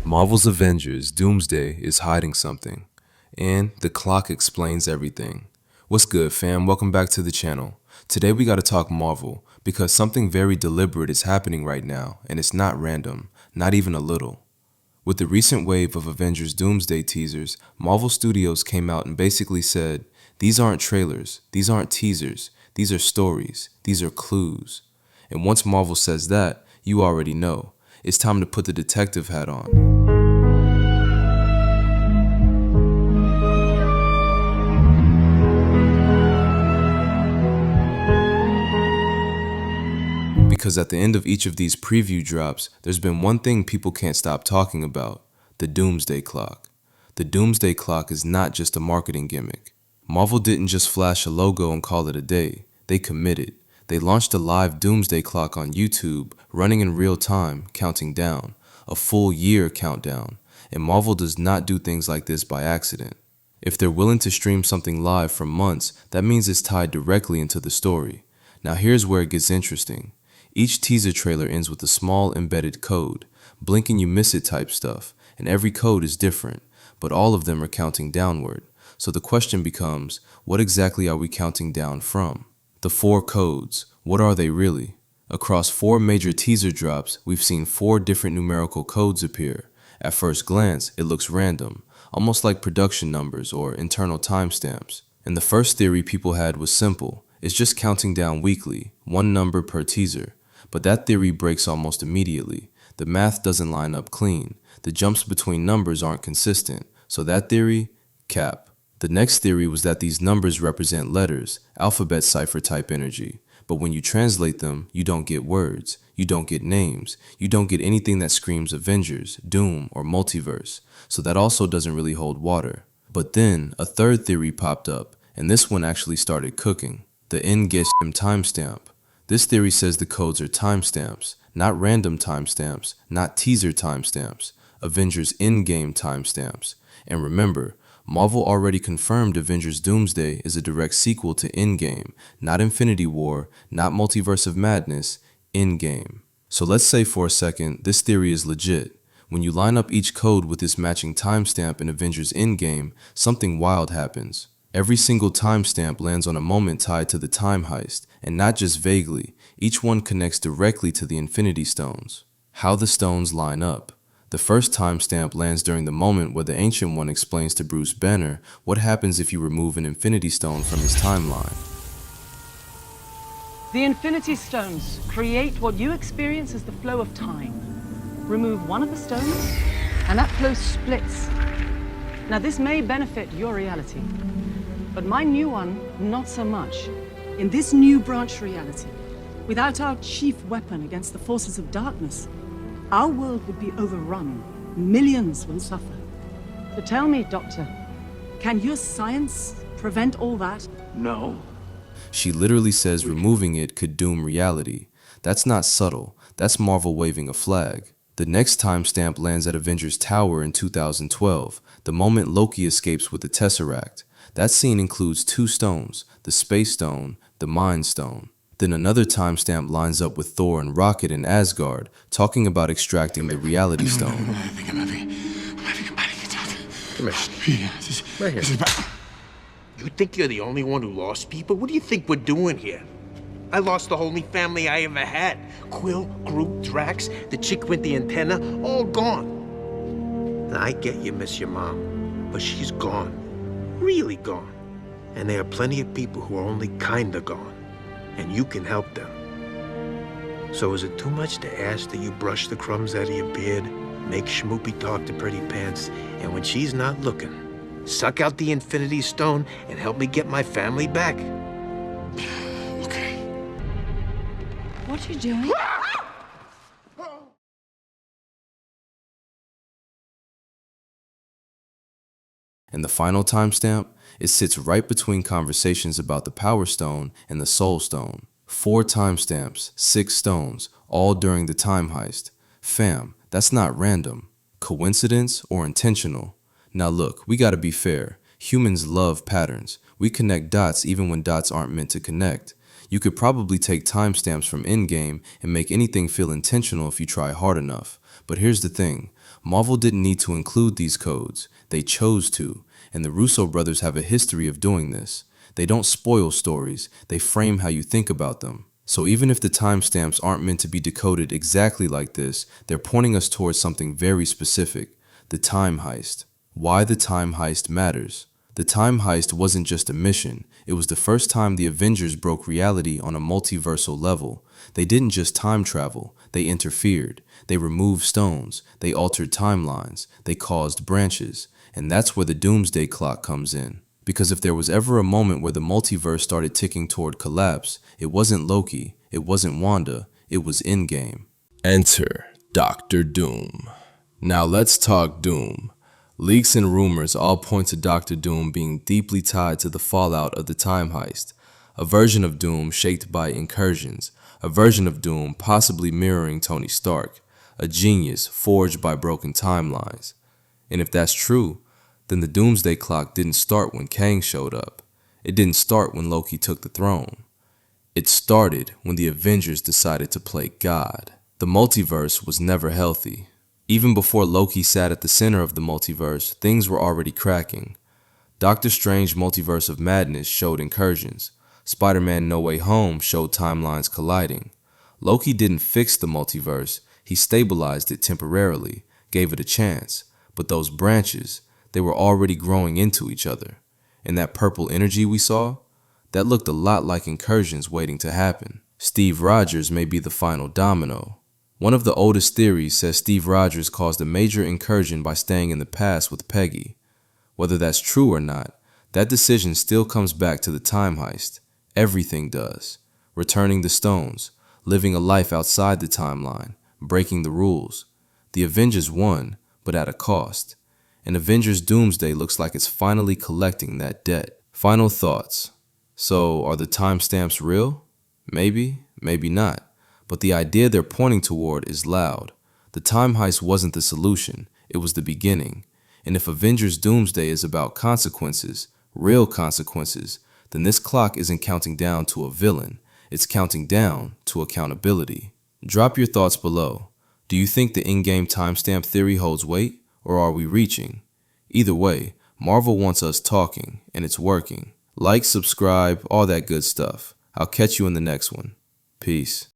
Marvel's Avengers Doomsday is hiding something, and the clock explains everything. What's good, fam? Welcome back to the channel. Today we gotta talk Marvel, because something very deliberate is happening right now, and it's not random, not even a little. With the recent wave of Avengers Doomsday teasers, Marvel Studios came out and basically said, these aren't trailers, these aren't teasers, these are stories, these are clues. And once Marvel says that, you already know. It's time to put the detective hat on. Because at the end of each of these preview drops, there's been one thing people can't stop talking about: the Doomsday Clock. The Doomsday Clock is not just a marketing gimmick. Marvel didn't just flash a logo and call it a day. They committed. They launched a live Doomsday Clock on YouTube, running in real time, counting down. A full year countdown. And Marvel does not do things like this by accident. If they're willing to stream something live for months, that means it's tied directly into the story. Now here's where it gets interesting. Each teaser trailer ends with a small embedded code, blink and you miss it type stuff, and every code is different, but all of them are counting downward. So the question becomes, what exactly are we counting down from? The 4 codes, what are they really? Across 4 major teaser drops, we've seen 4 different numerical codes appear. At first glance, it looks random, almost like production numbers or internal timestamps. And the first theory people had was simple, it's just counting down weekly, 1 number per teaser. But that theory breaks almost immediately. The math doesn't line up clean. The jumps between numbers aren't consistent. So that theory, cap. The next theory was that these numbers represent letters, alphabet cipher type energy. But when you translate them, you don't get words. You don't get names. You don't get anything that screams Avengers, Doom, or multiverse. So that also doesn't really hold water. But then a third theory popped up, and this one actually started cooking. The Endgame timestamp. This theory says the codes are timestamps, not random timestamps, not teaser timestamps, Avengers Endgame timestamps. And remember, Marvel already confirmed Avengers Doomsday is a direct sequel to Endgame, not Infinity War, not Multiverse of Madness, Endgame. So let's say for a second this theory is legit. When you line up each code with this matching timestamp in Avengers Endgame, something wild happens. Every single timestamp lands on a moment tied to the Time Heist, and not just vaguely, each one connects directly to the Infinity Stones. How the stones line up. The first timestamp lands during the moment where the Ancient One explains to Bruce Banner what happens if you remove an Infinity Stone from his timeline. The Infinity Stones create what you experience as the flow of time. Remove one of the stones, and that flow splits. Now this may benefit your reality, but my new one, not so much. In this new branch reality, without our chief weapon against the forces of darkness, our world would be overrun. Millions will suffer. So tell me, Doctor, can your science prevent all that? No. She literally says removing it could doom reality. That's not subtle, that's Marvel waving a flag. The next timestamp lands at Avengers Tower in 2012, the moment Loki escapes with the Tesseract. That scene includes 2 stones, the Space Stone, the Mind Stone. Then another timestamp lines up with Thor and Rocket in Asgard, talking about extracting the Reality Stone. I think I'm having a attack. Come here. Right here. This is bad. You think you're the only one who lost people? What do you think we're doing here? I lost the only family I ever had. Quill, Groot, Drax, the chick with the antenna, all gone. Now, I get you miss your mom, but she's gone. Really gone. And there are plenty of people who are only kinda gone. And you can help them. So is it too much to ask that you brush the crumbs out of your beard, make Schmoopy talk to Pretty Pants, and when she's not looking, suck out the Infinity Stone and help me get my family back? Okay. What are you doing? And the final timestamp, it sits right between conversations about the Power Stone and the Soul Stone. 4 timestamps, 6 stones, all during the Time Heist. Fam, that's not random. Coincidence or intentional? Now look, we gotta be fair. Humans love patterns. We connect dots even when dots aren't meant to connect. You could probably take timestamps from Endgame and make anything feel intentional if you try hard enough. But here's the thing, Marvel didn't need to include these codes, they chose to, and the Russo brothers have a history of doing this. They don't spoil stories, they frame how you think about them. So even if the timestamps aren't meant to be decoded exactly like this, they're pointing us towards something very specific, the time heist. Why the time heist matters. The time heist wasn't just a mission, it was the first time the Avengers broke reality on a multiversal level. They didn't just time travel, they interfered. They removed stones, they altered timelines, they caused branches, and that's where the Doomsday Clock comes in. Because if there was ever a moment where the multiverse started ticking toward collapse, it wasn't Loki, it wasn't Wanda, it was Endgame. Enter Dr. Doom. Now let's talk Doom. Leaks and rumors all point to Dr. Doom being deeply tied to the fallout of the time heist, a version of Doom shaped by incursions, a version of Doom possibly mirroring Tony Stark, a genius forged by broken timelines. And if that's true, then the Doomsday Clock didn't start when Kang showed up. It didn't start when Loki took the throne. It started when the Avengers decided to play God. The multiverse was never healthy. Even before Loki sat at the center of the multiverse, things were already cracking. Doctor Strange Multiverse of Madness showed incursions. Spider-Man No Way Home showed timelines colliding. Loki didn't fix the multiverse, he stabilized it temporarily, gave it a chance. But those branches, they were already growing into each other. And that purple energy we saw, that looked a lot like incursions waiting to happen. Steve Rogers may be the final domino. One of the oldest theories says Steve Rogers caused a major incursion by staying in the past with Peggy. Whether that's true or not, that decision still comes back to the time heist. Everything does. Returning the stones, living a life outside the timeline, breaking the rules. The Avengers won, but at a cost. And Avengers Doomsday looks like it's finally collecting that debt. Final thoughts. So, are the timestamps real? Maybe, maybe not. But the idea they're pointing toward is loud. The time heist wasn't the solution, it was the beginning. And if Avengers Doomsday is about consequences, real consequences, then this clock isn't counting down to a villain, it's counting down to accountability. Drop your thoughts below. Do you think the in-game timestamp theory holds weight, or are we reaching? Either way, Marvel wants us talking, and it's working. Like, subscribe, all that good stuff. I'll catch you in the next one. Peace.